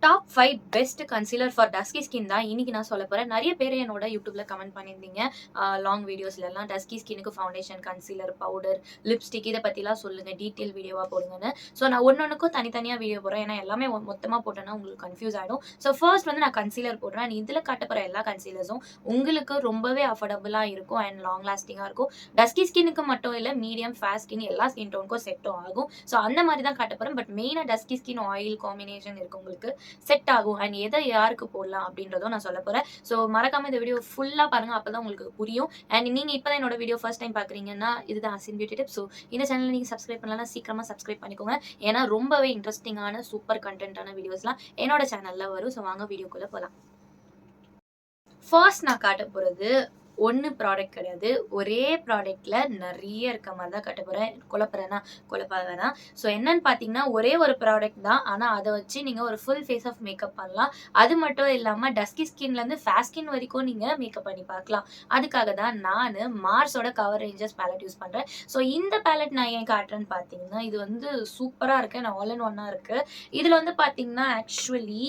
Top 5 best concealer for dusky skin தான் இன்னைக்கு நான் சொல்ல போறேன். நிறைய பேர் என்னோட யூடியூப்ல கமெண்ட் பண்ணியிருந்தீங்க லாங் வீடியோஸ்ல எல்லாம் டஸ்கி ஸ்கின்னுக்கு ஃபவுண்டேஷன், கன்சீலர், பவுடர், லிப்ஸ்டிக் இதை பத்திலாம் சொல்லுங்க, டீட்டெயில் வீடியோவா போடுங்கன்னு. ஸோ நான் ஒன்னொன்னுக்கும் தனித்தனியாக வீடியோ போடுறேன். ஏன்னா எல்லாமே மொத்தமாக போட்டேன்னா உங்களுக்கு கன்ஃபியூஸ் ஆகிடும். ஸோ ஃபர்ஸ்ட் வந்து நான் கன்சீலர் போடுறேன். இதில் காட்டப்போற எல்லா கன்சீலர்ஸும் உங்களுக்கு ரொம்பவே அஃபோர்டபுளாக இருக்கும் அண்ட் லாங் லாஸ்டிங்காக இருக்கும். டஸ்கி ஸ்கின்னுக்கு மட்டும் இல்லை, மீடியம், ஃபேஸ்ட் ஸ்கின் எல்லா ஸ்கின் டோனுக்கும் செட்டும் ஆகும். ஸோ அந்த மாதிரி தான் காட்டப்போறேன். பட் மெயினாக டஸ்கி ஸ்கின் ஆயில் காம்பினேஷன் இருக்கு உங்களுக்கு செட் ஆகும் அண்ட் எதை யாருக்கு போடலாம் அப்படின்றதும் நான் சொல்ல போறேன். ஸோ மறக்காம இந்த வீடியோ ஃபுல்லா பாருங்க, அப்பதான் உங்களுக்கு புரியும். அண்ட் நீங்க இப்பதான் என்னோட வீடியோ ஃபர்ஸ்ட் டைம் பாக்குறீங்கன்னா இதுதான் அசின் பியூட்டி டிப்ஸ். ஸோ இந்த சேனல் நீங்க சப்ஸ்கிரைப் பண்ணலாம், சீக்கிரமா சப்ஸ்கிரைப் பண்ணிக்கோங்க. ஏன்னா ரொம்பவே இன்ட்ரெஸ்டிங்கான சூப்பர் கண்டென்ட்டான வீடியோஸ்லாம் என்னோட சேனல்ல வரும். ஸோ வாங்க வீடியோக்குள்ள போகலாம். ஃபர்ஸ்ட் நான் காட்ட போறது ஒன்று ப்ராடக்ட் கிடையாது, ஒரே ப்ராடக்ட்ல நிறைய இருக்க மாதிரி தான் கட்ட போறேன். குழப்ப வேணாம். ஸோ என்னன்னு பார்த்தீங்கன்னா ஒரே ஒரு ப்ராடக்ட் தான், ஆனால் அதை வச்சு நீங்க ஒரு ஃபுல் ஃபேஸ் ஆஃப் மேக்கப் பண்ணலாம். அது மட்டும் இல்லாமல் டஸ்கி ஸ்கின்லேருந்து ஃபேஸ் ஸ்கின் வரைக்கும் நீங்க மேக்கப் பண்ணி பார்க்கலாம். அதுக்காக தான் நான் மார்ஸோட கவர் ரேஞ்சஸ் பேலட் யூஸ் பண்றேன். ஸோ இந்த பேலட் நான் ஏன் காட்டுறேன்னு பார்த்தீங்கன்னா இது வந்து சூப்பராக இருக்கு, நான் ஆல் இன் ஒன்னா இருக்கு. இதுல வந்து பார்த்தீங்கன்னா ஆக்சுவலி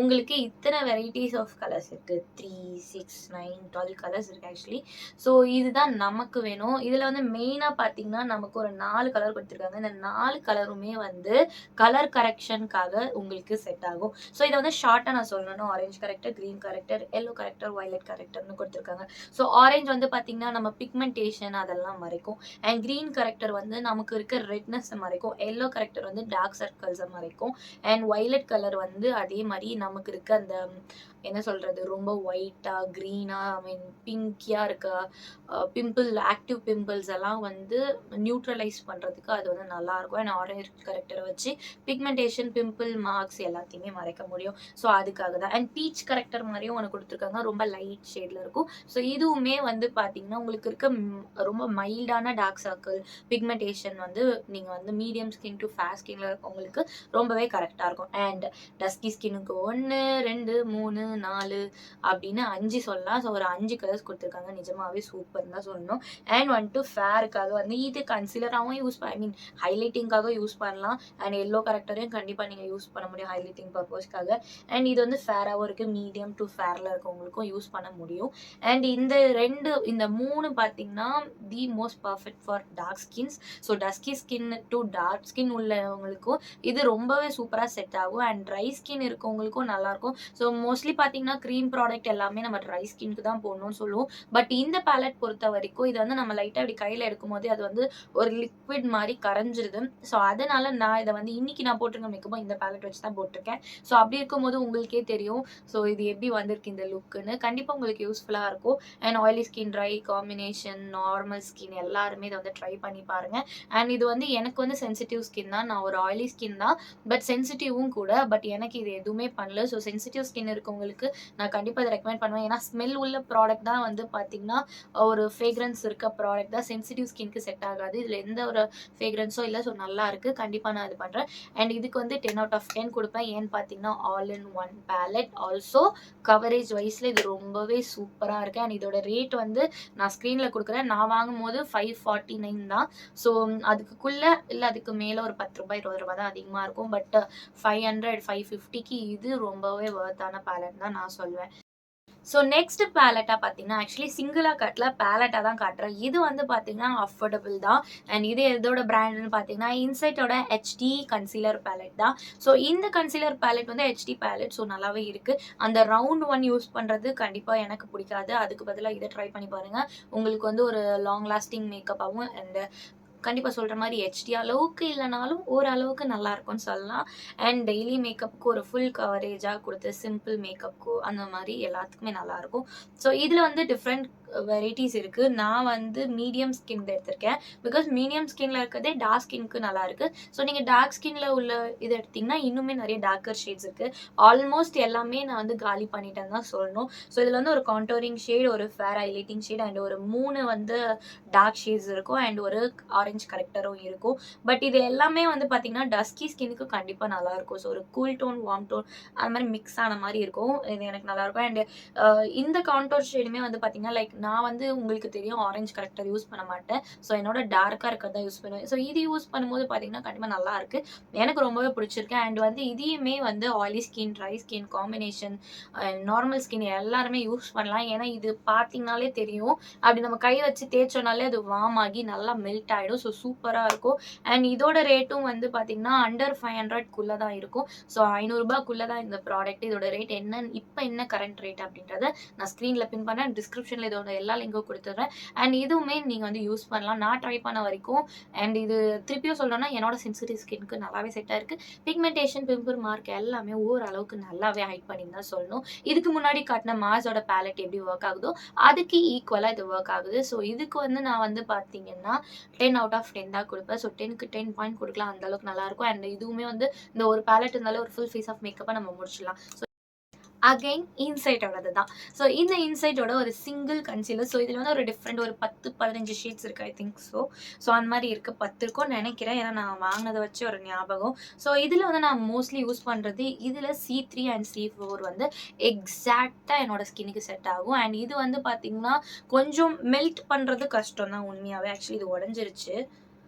உங்களுக்கு இத்தனை வெரைட்டிஸ் ஆஃப் கலர்ஸ் இருக்கு. 3, 6, 9, 12 கலர்ஸ் இருக்கு ஆக்சுவலி. ஸோ இதுதான் நமக்கு வேணும். இதுல வந்து மெயினா பாத்தீங்கன்னா நமக்கு ஒரு 4 கலர் கொடுத்துருக்காங்க. இந்த 4 கலருமே வந்து கலர் கரெக்ஷனுக்காக உங்களுக்கு செட் ஆகும். ஸோ இதை வந்து ஷார்ட்டா நான் சொல்லணும், orange corrector, green corrector, yellow corrector, violet கரெக்டர்னு கொடுத்துருக்காங்க. ஸோ ஆரஞ்சு வந்து பாத்தீங்கன்னா நம்ம பிக்மெண்டேஷன் அதெல்லாம் மறைக்கும் அண்ட் கிரீன் கரெக்டர் வந்து நமக்கு இருக்க ரெட்னஸ் மறைக்கும். எல்லோ கரெக்டர் வந்து டார்க் சர்க்கிள்ஸ் மறைக்கும் அண்ட் வயலட் கலர் வந்து அதே மாதிரி நமக்கு இருக்க அந்த என்ன சொல்றது ரொம்ப ஒயிட்டா கிரீனா ஐ மீன் பிங்கியா இருக்க ஆக்டிவ் பிம்பிள்ஸ் எல்லாம் வந்து நியூட்ரலைஸ் பண்றதுக்கு அது வந்து நல்லா இருக்கும். அண்ட் ஆரஞ்சு கரெக்டரை வச்சு பிக்மெண்டேஷன், பிம்பிள் மார்க்ஸ் எல்லாத்தையுமே மறைக்க முடியும். ஸோ அதுக்காக தான். அண்ட் பீச் கரெக்டர் மாதிரியும் ஒன்று கொடுத்துருக்காங்க, ரொம்ப லைட் ஷேட்ல இருக்கும். ஸோ இதுவுமே வந்து பார்த்தீங்கன்னா உங்களுக்கு இருக்க ரொம்ப மைல்டான டார்க் சர்க்கிள் பிக்மெண்டேஷன் வந்து நீங்க வந்து மீடியம் ஸ்கின் டு ஃபேஸ் ஸ்கின்ல இருக்கவங்களுக்கு ரொம்பவே கரெக்டா இருக்கும். அண்ட் டஸ்கி ஸ்கின்னுக்கு 1, 2, 3, 4 அப்படின்னு 5 சொல்லலாம். ஸோ ஒரு 5 கலர்ஸ் கொடுத்துருக்காங்க. நிஜமாவே சூப்பர் தான் சொல்லணும். அண்ட் வந்துட்டு ஃபேருக்காக வந்து இது கன்சிலராகவும் ஐ மீன் ஹைலைட்டிங்காக யூஸ் பண்ணலாம். அண்ட் எல்லோ கரெக்டரையும் கண்டிப்பாக நீங்கள் யூஸ் பண்ண முடியும் ஹைலைட்டிங் பர்பஸ்க்காக. அண்ட் இது வந்து ஃபேராகவும் இருக்குது, மீடியம் டு ஃபேரில் இருக்கவங்களுக்கும் யூஸ் பண்ண முடியும். அண்ட் இந்த 3 பார்த்தீங்கன்னா the most perfect for dark skins. So dusky skin to dark skin உள்ளவங்களுக்கும் இது ரொம்பவே சூப்பராக செட் ஆகும். அண்ட் ட்ரை ஸ்கின் இருக்கவங்களுக்கும் நல்லாயிருக்கும். ஸோ மோஸ்ட்லி பார்த்தீங்கன்னா க்ரீம் ப்ராடக்ட் எல்லாமே நம்ம ட்ரை ஸ்கின்க்கு தான் போடணும்னு சொல்லுவோம். பட் இந்த பேலட் பொறுத்த வரைக்கும் இது வந்து நம்ம லைட்டாக இப்படி கையில் எடுக்கும் போது அது வந்து ஒரு லிக்விட் மாதிரி கரைஞ்சிருது. ஸோ அதனால நான் இதை வந்து இன்னைக்கு நான் போட்டிருக்க மேக்கப்பும் இந்த பேலட் வச்சு தான் போட்டிருக்கேன். ஸோ அப்படி இருக்கும்போது உங்களுக்கே தெரியும் ஸோ இது எப்படி வந்திருக்கு இந்த லுக்குன்னு. கண்டிப்பாக உங்களுக்கு யூஸ்ஃபுல்லாக இருக்கும். And oily skin, try combination, normal skin எல்லாருமே இதை வந்து ட்ரை பண்ணி பாருங்க. அண்ட் இது வந்து எனக்கு வந்து சென்சிட்டிவ் ஸ்கின் தான், நான் ஒரு ஆயிலி ஸ்கின் தான் பட் சென்சிட்டிவும் கூட. பட் எனக்கு இது எதுவுமே பண்ணல. ஸோ சென்சிட்டிவ் ஸ்கின் இருக்கவங்களுக்கு நான் கண்டிப்பாக இதை ரெக்கமெண்ட் பண்ணுவேன். ஏன்னா ஸ்மெல் உள்ள ப்ராடக்ட் தான் வந்து பார்த்தீங்கன்னா ஒரு ஃப்ரேக்ரன்ஸ் இருக்க ப்ராடக்ட் தான் சென்சிட்டிவ் ஸ்கின்க்கு செட் ஆகாது. இதில் எந்த ஒரு ஃப்ரேக்ரன்ஸோ இல்லை. ஸோ நல்லா இருக்குது, கண்டிப்பாக நான் இது பண்ணுறேன். அண்ட் இதுக்கு வந்து 10 out of 10 கொடுப்பேன். ஏன்னு பார்த்தீங்கன்னா all in one palette, also coverage வைஸில் இது ரொம்பவே சூப்பராக இருக்குது. அண்ட் இதோட ரேட் வந்து நான் ஸ்க்ரீனில் கொடுக்குறேன். நான் வாங்கும் போது 549 தான். ஸோ அதுக்குள்ளே இல்லை அதுக்கு மேலே ஒரு 10 ரூபாய் 20 ரூபாய் தான் அதிகமாக இருக்கும். பட் 500, 550க்கு இது ரொம்பவே வர்த்தான பேலட் தான் நான் சொல்வேன். ஸோ நெக்ஸ்ட் பேலட்டாக பார்த்தீங்கன்னா ஆக்சுவலி சிங்கிளாக கட்டல பேலட்டாக தான் காட்டுறேன். இது வந்து பார்த்தீங்கன்னா அஃபோர்டபுள் தான். அண்ட் இது எதோட பிராண்டுன்னு பார்த்தீங்கன்னா இன்சைட்டோட ஹெச்டி கன்சீலர் பேலட் தான். ஸோ இந்த கன்சீலர் பேலட் வந்து ஹெச்டி பேலட், ஸோ நல்லாவே இருக்குது. அந்த ரவுண்ட் ஒன் யூஸ் பண்ணுறது கண்டிப்பாக எனக்கு பிடிக்காது. அதுக்கு பதிலாக இதை ட்ரை பண்ணி பாருங்கள். உங்களுக்கு வந்து ஒரு லாங் லாஸ்டிங் மேக்கப்பாகவும் அண்ட் கண்டிப்பாக சொல்கிற மாதிரி ஹெச்டி அளவுக்கு இல்லைனாலும் ஓரளவுக்கு நல்லா இருக்கும்னு சொல்லலாம். அண்ட் டெய்லி மேக்கப்புக்கு ஒரு ஃபுல் கவரேஜாக கொடுத்து சிம்பிள் மேக்கப்புக்கு அந்த மாதிரி எல்லாத்துக்குமே நல்லாயிருக்கும். ஸோ இதில் வந்து டிஃப்ரெண்ட் வெரைட்டிஸ் இருக்குது. நான் வந்து மீடியம் ஸ்கின்ல எடுத்திருக்கேன். பிகாஸ் மீடியம் ஸ்கின்ல இருக்கிறதே டார்க் ஸ்கின்க்கு நல்லா இருக்குது. ஸோ நீங்கள் டார்க் ஸ்கின்ல உள்ள இது எடுத்திங்கன்னா இன்னுமே நிறைய டார்க்கர் ஷேட்ஸ் இருக்குது. ஆல்மோஸ்ட் எல்லாமே நான் வந்து காலி பண்ணிட்டேன்னு தான் சொல்லணும். ஸோ இதில் வந்து ஒரு கான்டோரிங் ஷேட், ஒரு ஃபேர் ஹைலைட்டிங் ஷேட் அண்ட் ஒரு 3 வந்து டார்க் ஷேட்ஸ் இருக்கும் அண்ட் ஒரு ஆரஞ்சு கரெக்டரும் இருக்கும். பட் இது எல்லாமே வந்து பார்த்தீங்கன்னா, டஸ்கி ஸ்கின்னுக்கு கண்டிப்பா நல்லாயிருக்கும். ஸோ ஒரு கூல் டோன், வார்ம் டோன் அது மாரி மிக்ஸ் ஆன மாரி இருக்கும். இது எனக்கு நல்லாயிருக்கும். அண்ட் இந்த கான்டோர் ஷேடுமே வந்து பார்த்தீங்கன்னா, லைக் நான் வந்து உங்களுக்கு தெரியும் ஆரஞ்சு கரெக்டர் யூஸ் பண்ண மாட்டேன். ஸோ என்னோட டார்க்கா இருக்கிறது தான் யூஸ் பண்ணுவேன். ஸோ இது யூஸ் பண்ணும்போது பார்த்தீங்கன்னா, கண்டிப்பா நல்லாயிருக்கு. எனக்கு ரொம்பவே பிடிச்சிருக்கு. அண்ட் வந்து இதையுமே வந்து oily skin, dry skin combination, normal skin எல்லாருமே யூஸ் பண்ணலாம். ஏன்னா இது பார்த்தீங்கனாலே தெரியும். அப்படி நம்ம கை வச்சு தேய்ச்சோம்னாலே அது வார்ம் ஆகி நல்லா மெல்ட் ஆயிடும். ஸோ சூப்பரா இருக்கும். அண்ட் இதோட ரேட்டும் வந்து பார்த்தீங்கன்னா, அண்டர் 500க்குள்ள தான் இருக்கும். ஸோ ரூ. 500க்குள்ள தான் இந்த ப்ராடக்ட். இதோட ரேட் என்னன்னு இப்ப என்ன கரண்ட் ரேட் அப்படின்றத நான் ஸ்க்ரீன்ல பின் பண்ணேன். டிஸ்கிரிப்ஷன்ல இதோட எல்லா லிங்க்கும் குடுத்துடுறேன். அண்ட் இதுவுமே நீங்க வந்து யூஸ் பண்ணலாம். நான் ட்ரை பண்ண வரைக்கும் அண்ட் இது திருப்பியும் சொல்லணும்னா என்னோட சென்சிட்டிவ் ஸ்கின்க்கு நல்லாவே செட் ஆயிருக்கு. பிக்மெண்டேஷன், பிம்பிள் மார்க் எல்லாமே ஓரளவுக்கு நல்லாவே ஹைட் பண்ணின்னு தான் சொல்லணும். இதுக்கு முன்னாடி காட்டின மார்ஸோட பேலட் எப்படி ஒர்க் ஆகுதோ அதுக்கு ஈக்குவலா இது ஒர்க் ஆகுது. ஸோ இதுக்கு வந்து நான் வந்து பார்த்தீங்கன்னா 10 அவுட் ஆஃப் 10 தான் குடுப்பேன். ஸோ 10க்கு 10 பாயிண்ட் குடுக்கலாம். அந்த அளவுக்கு நல்லாயிருக்கும். அண்ட் இதுவுமே வந்து இந்த ஒரு பேலட் இருந்தாலே ஒரு ஃபுல் ஃபேஸ் ஆஃப் மேக்கப்ப நம்ம முடிச்சிடலாம். ஸோ அகைன் இன்சைட்டோடது தான். ஸோ இந்த இன்சைட்டோட ஒரு சிங்கிள் கன்சீலர். ஸோ இதில் வந்து ஒரு டிஃப்ரெண்ட் ஒரு 10, 15 ஷேட்ஸ் இருக்குது ஐ திங்க் ஸோ. ஸோ அந்த மாதிரி இருக்குது. 10 இருக்கும்னு நினைக்கிறேன். ஏன்னா நான் வாங்கினதை வச்சு ஒரு ஞாபகம். ஸோ இதில் வந்து நான் மோஸ்ட்லி யூஸ் பண்ணுறது இதில் C3 அண்ட் C4 வந்து எக்ஸாக்டாக என்னோட ஸ்கின்னுக்கு செட் ஆகும். அண்ட் இது வந்து பார்த்தீங்கன்னா கொஞ்சம் மெல்ட் பண்ணுறது கஷ்டம் தான் உண்மையாகவே. ஆக்சுவலி இது உடஞ்சிருச்சு.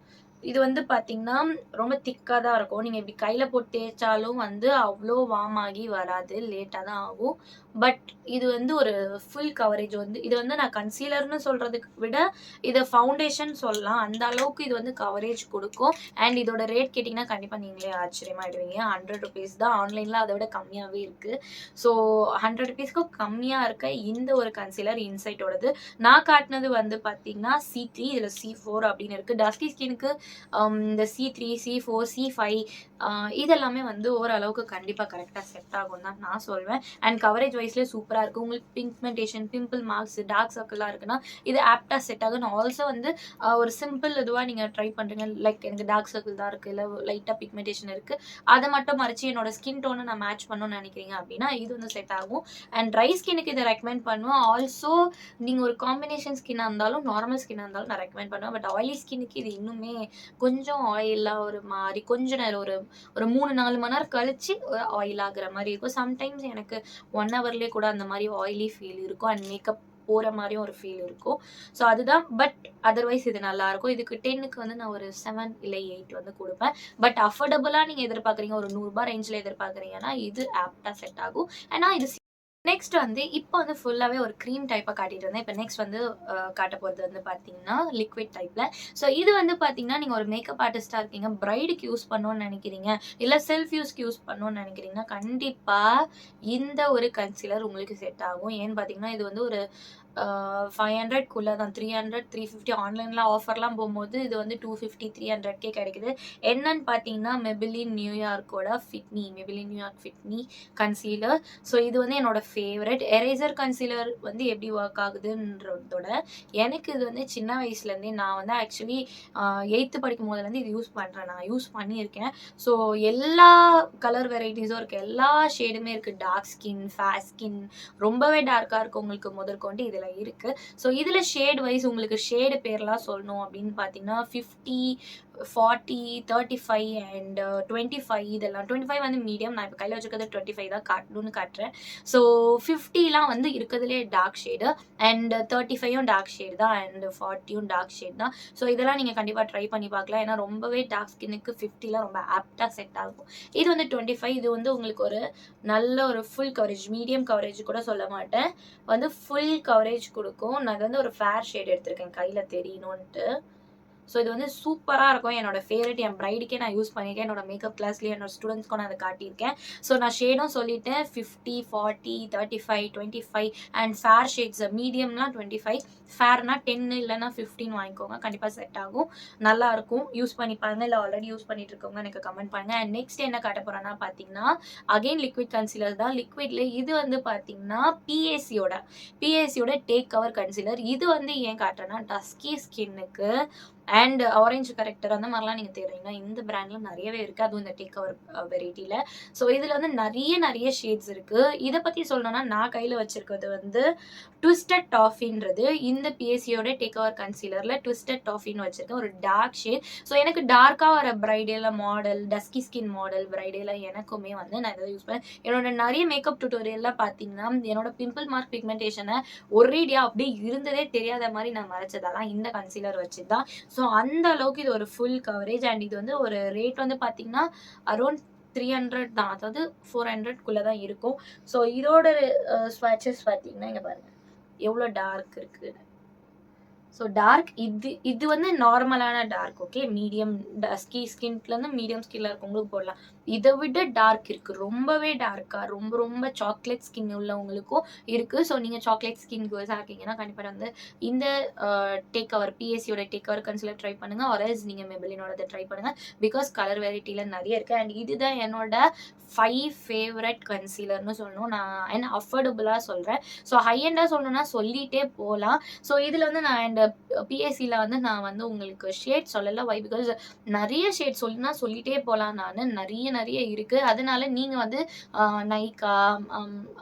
இது வந்து பார்த்தீங்கன்னா, ரொம்ப திக்கா தான் இருக்கும். நீங்க இப்படி கையில போட்டு தேய்ச்சாலும் வந்து அவ்ளோ வார்ம் ஆகி வராது. லேட்டா தான் ஆகும். பட் இது வந்து ஒரு ஃபுல் கவரேஜ் வந்து இது வந்து நான் கன்சீலர்ன்னு சொல்றதுக்கு விட இத ஃபவுண்டேஷன் சொல்லலாம். அந்த அளவுக்கு இது வந்து கவரேஜ் குடுக்கும். அண்ட் இதோட ரேட் கேட்டீங்கன்னா, கண்டிப்பா நீங்களே ஆச்சரியமாயிடுவீங்க. ₹100 தான். ஆன்லைன்ல அத விட கம்மியாவே இருக்கு. ஸோ ₹100க்கு கம்மியா இருக்க இந்த ஒரு கன்சீலர் இன்சைட்டோடது. நான் காட்டுனது வந்து பார்த்தீங்கன்னா, C3 இதுல C4 அப்படின்னு இருக்கு. டஸ்கி ஸ்கின்னுக்கு இந்த C3, C4, C5 இதெல்லாமே வந்து ஓரளவுக்கு கண்டிப்பா கரெக்டா செட் ஆகும் தான் நான் சொல்வேன். அண்ட் கவரேஜ் வைஸ்ல சூப்பரா இருக்கு. உங்களுக்கு பிக்மெண்டேஷன், பிம்பிள் மார்க்ஸ், டார்க் சர்க்கிள்லாம் இருக்குன்னா இது ஆப்டா செட் ஆகும். ஆல்சோ வந்து ஒரு சிம்பிள் இதுவா நீங்க ட்ரை பண்றீங்க. லைக் எனக்கு டார்க் சர்க்கிள் தான் இருக்கு, இல்ல லைட்டா பிக்மெண்டேஷன் இருக்கு. அதை மட்டும் மறைச்சு என்னோட ஸ்கின் டோனை நான் மேட்ச் பண்ணணும்னு நினைக்கிறீங்க அப்படின்னா இது வந்து செட் ஆகும். அண்ட் ட்ரை ஸ்கின்னுக்கு இதை ரெக்கமெண்ட் பண்ணுவேன். ஆல்சோ நீங்க ஒரு காம்பினேஷன் ஸ்கின்னா இருந்தாலும், நார்மல் ஸ்கின்னா இருந்தாலும் நான் ரெக்கமெண்ட் பண்ணுவேன். பட் ஆயிலி ஸ்கின்னுக்கு இது இன்னுமே கொஞ்சம் ஆயிலா ஒரு மாறி கொஞ்ச நேரம் ஒரு 3, 4 மணி நேரம் கழிச்சு ஆயில் ஆகுற மாதிரி இருக்கும். சம்டைம்ஸ் எனக்கு 1 ஹவர்லயே கூட அந்த மாதிரி ஆயிலி ஃபீல் இருக்கும். அண்ட் மேக்கப் போற மாதிரியும் ஒரு ஃபீல் இருக்கும். ஸோ அதுதான். பட் அதர்வைஸ் இது நல்லா இருக்கும். இதுக்கு 10க்கு வந்து நான் ஒரு 7 இல்லை 8 வந்து கொடுப்பேன். பட் அஃபோர்டபுளா நீங்க எதிர்பார்க்குறீங்க, ஒரு ₹100 ரேஞ்சில் எதிர்பார்க்குறீங்கன்னா இது ஆப்டா செட் ஆகும். ஏன்னா இது நெக்ஸ்ட் வந்து இப்போ வந்து ஃபுல்லாவே ஒரு க்ரீம் டைப்பா காட்டிட்டு இருந்தேன். இப்போ நெக்ஸ்ட் வந்து காட்ட போறது வந்து பார்த்தீங்கன்னா, லிக்விட் டைப்ல. ஸோ இது வந்து பார்த்தீங்கன்னா, நீங்க ஒரு மேக்கப் ஆர்டிஸ்ட்டா இருக்கீங்க, பிரைடுக்கு யூஸ் பண்ணணும்னு நினைக்கிறீங்க, இல்ல செல்ஃப் யூஸ்க்கு யூஸ் பண்ணணும்னு நினைக்கிறீங்கன்னா, கண்டிப்பா இந்த ஒரு கன்சீலர் உங்களுக்கு செட் ஆகும். ஏன்னு பார்த்தீங்கன்னா, இது வந்து ஒரு 500க்குள்ள தான். 300, 350 ஆன்லைன்ல ஆஃபர்லாம் போகும்போது இது வந்து 250, 300க்கே கிடைக்குது. என்னன்னு பார்த்தீங்கன்னா, மெபிலின் நியூயார்க்கோட Maybelline New York fit me concealer. So இது வந்து என்னோட ஃபேவரட். எரேசர் கன்சீலர் வந்து எப்படி ஒர்க் ஆகுதுன்றதோட எனக்கு இது வந்து சின்ன வயசுலேருந்தே நான் வந்து ஆக்சுவலி 8th படிக்கும் போதுலேருந்து இது யூஸ் பண்ணுறேன். நான் யூஸ் பண்ணியிருக்கேன். ஸோ எல்லா கலர் வெரைட்டிஸும் இருக்குது. எல்லா ஷேடுமே இருக்குது. டார்க் ஸ்கின், ஃபேர் ஸ்கின், ரொம்பவே டார்க்காக இருக்கவங்களுக்கு முதற்கொண்டு இதில் இருக்கு. ஸோ இதில் ஷேட் வைஸ் உங்களுக்கு ஷேடு பேர்லாம் சொல்லணும் அப்படின்னு பார்த்தீங்கன்னா 50, 40, 35 அண்ட் 25 இதெல்லாம். 25 வந்து மீடியம். நான் இப்போ கையில் வச்சுக்கிறது 25 தான் காட்டணும்னு காட்டுறேன். ஸோ 50லாம் வந்து இருக்கிறதுலே டார்க் ஷேடு அண்ட் 35யும் டார்க் ஷேடு தான் அண்ட் 40யும் டார்க் ஷேட் தான். ஸோ இதெல்லாம் நீங்கள் கண்டிப்பாக ட்ரை பண்ணி பார்க்கலாம். ஏன்னா ரொம்பவே டார்க் ஸ்கின்னுக்கு 50லாம் ரொம்ப ஆப்டாக செட் ஆகும். இது வந்து 25. இது வந்து உங்களுக்கு ஒரு நல்ல ஒரு ஃபுல் கவரேஜ், மீடியம் கவரேஜ் கூட சொல்ல மாட்டேன், வந்து ஃபுல் கவரேஜ் கொடுக்கும். நான் வந்து ஒரு ஃபேர் ஷேட் எடுத்திருக்கேன் கையில் தெரியணுன்ட்டு. ஸோ இது வந்து சூப்பராக இருக்கும். என்னோட ஃபேவரட். என் பிரைடுக்கே நான் யூஸ் பண்ணியிருக்கேன். என்னோட மேக்கப் கிளாஸ்லேயே என்னோட ஸ்டூடெண்ட்ஸ்க்கும் நான் அதை காட்டியிருக்கேன். ஸோ நான் ஷேடும் சொல்லிட்டேன். 50, 40, 35, 25 அண்ட் ஃபேர் ஷேட்ஸ் மீடியம்லாம் 25, ஃபேர்னா 10 இல்லைன்னா 15 வாங்கிக்கோங்க. கண்டிப்பாக செட் ஆகும். நல்லாயிருக்கும். யூஸ் பண்ணி பாருங்க. இல்லை ஆல்ரெடி யூஸ் பண்ணிட்டு இருக்கவங்க எனக்கு கமெண்ட் பண்ணுங்க. அண்ட் நெக்ஸ்ட் என்ன காட்ட போகிறேன்னா பார்த்தீங்கன்னா, அகெயின் லிக்விட் கன்சீலர் தான். லிக்விட்ல இது வந்து பார்த்தீங்கன்னா பிஏசியோட டேக் கவர் கன்சீலர். இது வந்து ஏன் காட்டுறேன்னா, டஸ்கி ஸ்கின்னுக்கு அண்ட் ஆரஞ்சு கரெக்டர் அந்த மாதிரிலாம் நீங்கள் தேடுறீங்கன்னா இந்த பிராண்டில் நிறையவே இருக்குது. அதுவும் இந்த டேக் கவர் வெரைட்டியில். ஸோ இதில் வந்து நிறைய ஷேட்ஸ் இருக்குது. இதை பற்றி சொல்லணும்னா நான் கையில் வச்சுருக்கிறது வந்து ட்விஸ்டட் டாஃபின்றது இந்த பிஎஸ்சியோட டேக் கவர் கன்சீலரில் ட்விஸ்டட் டாஃபின்னு வச்சுருக்கேன். ஒரு டார்க் ஷேட். ஸோ எனக்கு டார்க்காக வர பிரைடேல மாடல், டஸ்கி ஸ்கின் மாடல் பிரைடேல எனக்குமே வந்து நான் இதை யூஸ் பண்ணேன். என்னோட நிறைய மேக்கப் டியூட்டோரியலில் பார்த்தீங்கன்னா என்னோட பிம்பிள் மார்க் பிக்மெண்டேஷனை ஒரேடியாக அப்படியே இருந்ததே தெரியாத மாதிரி நான் மறைச்சதெல்லாம் இந்த கன்சீலர் வச்சு தான். ஸோ அந்த அளவுக்கு இது ஒரு ஃபுல் கவரேஜ். அண்ட் இது வந்து ஒரு ரேட் வந்து பார்த்தீங்கன்னா அரௌண்ட் 300 தான், அதாவது 400க்குள்ளே தான் இருக்கும். ஸோ இதோட ஸ்வாட்சஸ் பார்த்தீங்கன்னா இங்கே பாருங்கள் எவ்வளோ டார்க் இருக்குது. ஸோ டார்க் இது வந்து நார்மலான டார்க். ஓகே, மீடியம் டஸ்கி ஸ்கின்லேருந்து மீடியம் ஸ்கின்ல இருக்கவங்களுக்கு போடலாம். இதை விட டார்க் இருக்குது, ரொம்பவே டார்க்காக, ரொம்ப சாக்லேட் ஸ்கின் உள்ளவங்களுக்கும் இருக்குது. ஸோ நீங்கள் சாக்லேட் ஸ்கின் கேர்ள்ஸாக இருக்கீங்கன்னா கண்டிப்பாக வந்து இந்த டேக் கவர் பிஎஸ்சியோட டேக் கவர் கன்சிலர் ட்ரை பண்ணுங்கள். ஆர்எல்ஸ் நீங்கள் மெபிலினோட ட்ரை பண்ணுங்கள். பிகாஸ் கலர் வெரைட்டியில் நிறைய இருக்குது. அண்ட் இதுதான் என்னோட 5 ஃபேவரட் கன்சீலர்னு சொல்லணும். நான் என்ன அஃபோர்டபுளாக சொல்கிறேன். ஸோ ஹை எண்டாக சொல்லணும்னா சொல்லிகிட்டே போகலாம். ஸோ இதில் வந்து நான் இந்த பிஎஸ்சியில் வந்து நான் வந்து உங்களுக்கு ஷேட் சொல்லலை. வை பிகாஸ் நிறைய ஷேட் சொல்லிகிட்டே போகலாம். நான் நிறைய இருக்குது. அதனால நீங்கள் வந்து நைக்கா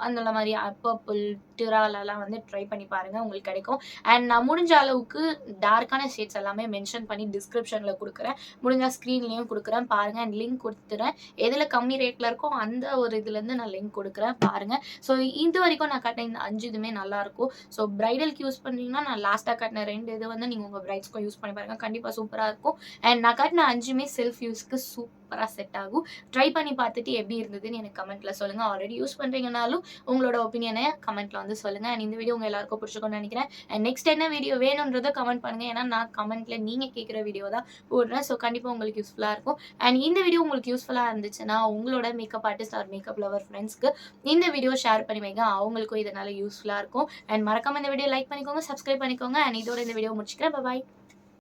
அந்த மாதிரி பர்பிள் டிராலெல்லாம் வந்து ட்ரை பண்ணி பாருங்கள், உங்களுக்கு கிடைக்கும். அண்ட் நான் முடிஞ்ச அளவுக்கு டார்க்கான ஷேட்ஸ் எல்லாமே மென்ஷன் பண்ணி டிஸ்கிரிப்ஷனில் கொடுக்குறேன். முடிஞ்சால் ஸ்க்ரீன்லேயும் கொடுக்குறேன் பாருங்கள். அண்ட் லிங்க் கொடுத்துறேன். எதில் கம்மி ரேட்டில் இருக்கோ அந்த ஒரு இதுலேருந்து நான் லிங்க் கொடுக்குறேன் பாருங்கள். ஸோ இது வரைக்கும் நான் காட்டின இந்த 5 இதுவுமே நல்லாயிருக்கும். ஸோ ப்ரைடலுக்கு யூஸ் பண்ணுறீங்கன்னா நான் லாஸ்ட்டாக காட்டின 2 இது வந்து நீங்கள் உங்கள் ப்ரைட்ஸ்க்கும் யூஸ் பண்ணி பாருங்கள், கண்டிப்பாக சூப்பராக இருக்கும். அண்ட் நான் காட்டின 5மே செல்ஃப் யூஸ்க்கு சூப்பராக செட் ஆகும். ட்ரை பண்ணி பார்த்துட்டு எப்படி இருந்ததுன்னு எனக்கு கமெண்ட்டில் சொல்லுங்கள். ஆல்ரெடி யூஸ் பண்ணுறீங்கனாலும் உங்களோட ஒப்பீனியனை கமெண்ட்டில் வந்து சொல்லுங்கள். அண்ட் இந்த வீடியோ உங்கள் எல்லாருக்கும் பிடிச்சிருக்கும்னு நினைக்கிறேன். அண்ட் நெக்ஸ்ட் என்ன வீடியோ வேணுன்றதை கமெண்ட் பண்ணுங்கள். ஏன்னா நான் கமெண்ட்டில் நீங்கள் கேட்குற வீடியோ தான் போடுறேன். ஸோ கண்டிப்பாக உங்களுக்கு யூஸ்ஃபுல்லாக இருக்கும். அண்ட் இந்த வீடியோ உங்களுக்கு யூஸ்ஃபுல்லாக இருந்துச்சுன்னா உங்களோட makeup artist or makeup lover ஃப்ரெண்ட்ஸ்க்கு இந்த வீடியோ ஷேர் பண்ணி வைங்க, அவங்களுக்கும் இதனால் யூஸ்ஃபுல்லாக இருக்கும். அண்ட் மறக்காம இந்த வீடியோ லைக் பண்ணிக்கோங்க, சப்ஸ்கிரைப் பண்ணிக்கோங்க. அண்ட் இதோட இந்த வீடியோ முடிச்சுக்கிறேன். பாய்.